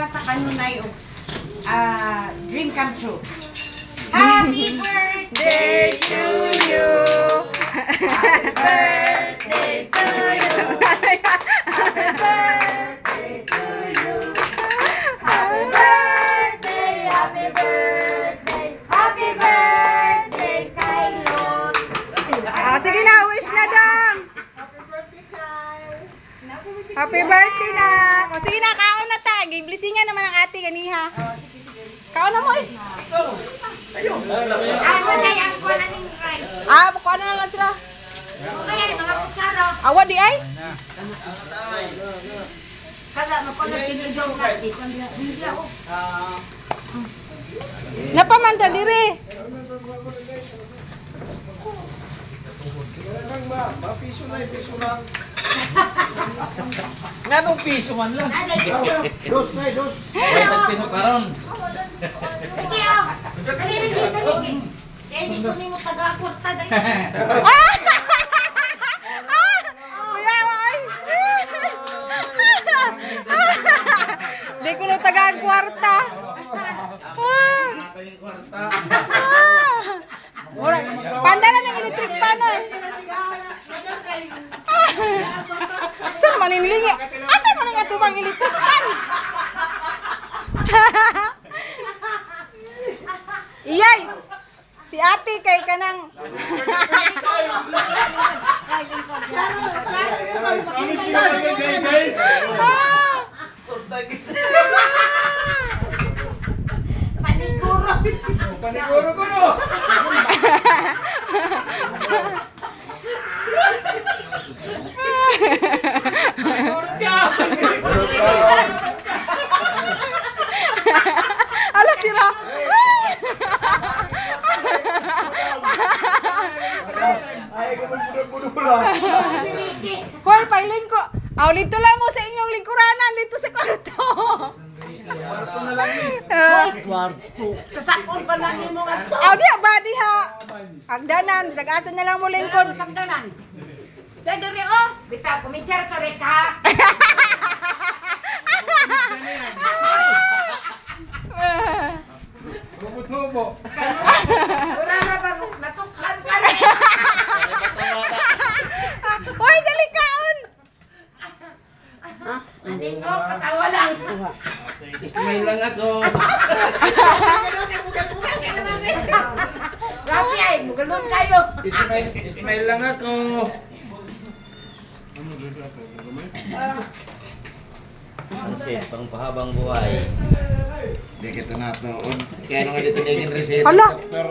kuha sa kanunay o dream come true. Happy birthday to you. Happy birthday to you. Happy birthday to you. Happy birthday, happy birthday, happy birthday, Kylo. Sige na, wish na dong. Happy birthday na. O, sige na, kaon na ta. Giblisingan naman ang ate ganiha. Kaon na mo eh. Asa na yan ko na ng rice. Bukuan na lang sila. Okay, mga kutsara. Awa di ay? Kada makulog tinidong natin. Hindi ako. Napamanta diri. Piso na, piso lang. Nga nung piso man lang. Dos na, dos. Wait, piso karon. Sige oh. Dali rin dito rin. Kaya hindi ko nimo taga-aporta dahil. Kuya, ay. Di ko na tagaan kwarta. Pandala ng electric pan eh. Saan man inilingi? Asan man nga tubang electric pan? Iyay! Si ate kay kanang Paniguro. Paniguro ko no. ala sira. Ay, kumulbulo-bulo. Hoy, pailing ko. Aw, lito lang mo sa inyong lingkuranan, lito sa kwarto. Kwarto na lang eh. Kasakon pa lang mo nga to. Aw, di ba diha? Hagdanan, sagasan na lang mo lingkod. Pagdanan. Dali rin oh. Bitaw, kumitser ka rin ka. Tubo-tubo. Wala na ba? Natuklan ka rin. Hoy, dali kaon. Hindi ko, katawa lang. Ismail lang ako. Grabe ay, mugalon kayo. Ismail lang ako. Reset, pang pahabang buhay. Hindi kita natuon. Kaya nung dito naging reset. Hala. Doktor.